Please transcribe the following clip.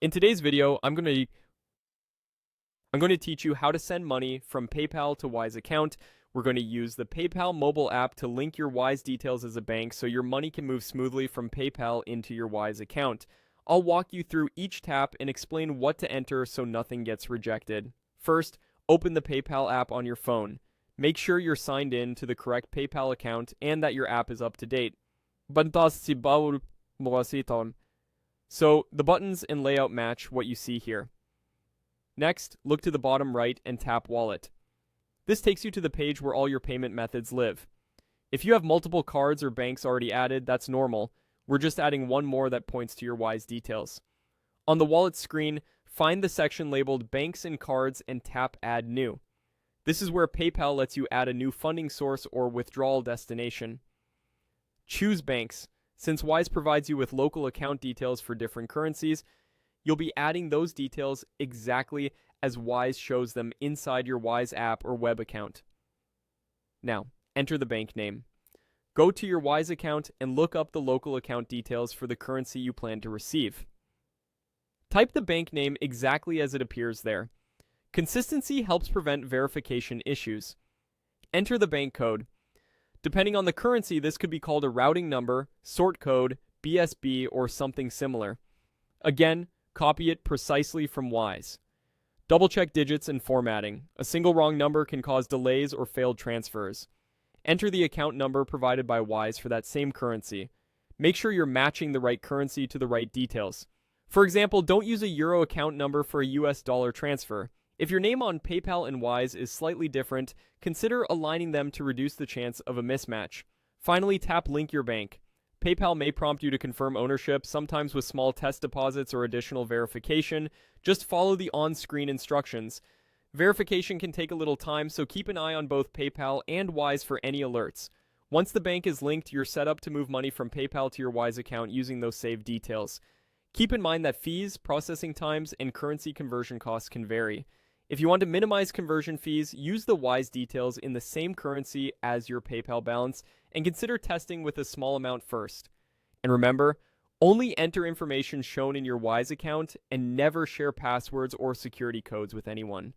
In today's video, I'm going to teach you how to send money from PayPal to Wise account. We're going to use the PayPal mobile app to link your Wise details as a bank so your money can move smoothly from PayPal into your Wise account. I'll walk you through each tap and explain what to enter so nothing gets rejected. First, open the PayPal app on your phone. Make sure you're signed in to the correct PayPal account and that your app is up to date. So the buttons and layout match what you see here. Next, look to the bottom right and tap Wallet. This takes you to the page where all your payment methods live. If you have multiple cards or banks already added, that's normal. We're just adding one more that points to your Wise details. On the Wallet screen, find the section labeled Banks and Cards and tap Add New. This is where PayPal lets you add a new funding source or withdrawal destination. Choose Banks. Since Wise provides you with local account details for different currencies, you'll be adding those details exactly as Wise shows them inside your Wise app or web account. Now, enter the bank name. Go to your Wise account and look up the local account details for the currency you plan to receive. Type the bank name exactly as it appears there. Consistency helps prevent verification issues. Enter the bank code. Depending on the currency, this could be called a routing number, sort code, BSB, or something similar. Again, copy it precisely from Wise. Double-check digits and formatting. A single wrong number can cause delays or failed transfers. Enter the account number provided by Wise for that same currency. Make sure you're matching the right currency to the right details. For example, don't use a Euro account number for a US dollar transfer. If your name on PayPal and Wise is slightly different, consider aligning them to reduce the chance of a mismatch. Finally, tap Link Your Bank. PayPal may prompt you to confirm ownership, sometimes with small test deposits or additional verification. Just follow the on-screen instructions. Verification can take a little time, so keep an eye on both PayPal and Wise for any alerts. Once the bank is linked, you're set up to move money from PayPal to your Wise account using those saved details. Keep in mind that fees, processing times, and currency conversion costs can vary. If you want to minimize conversion fees, use the Wise details in the same currency as your PayPal balance and consider testing with a small amount first. And remember, only enter information shown in your Wise account and never share passwords or security codes with anyone.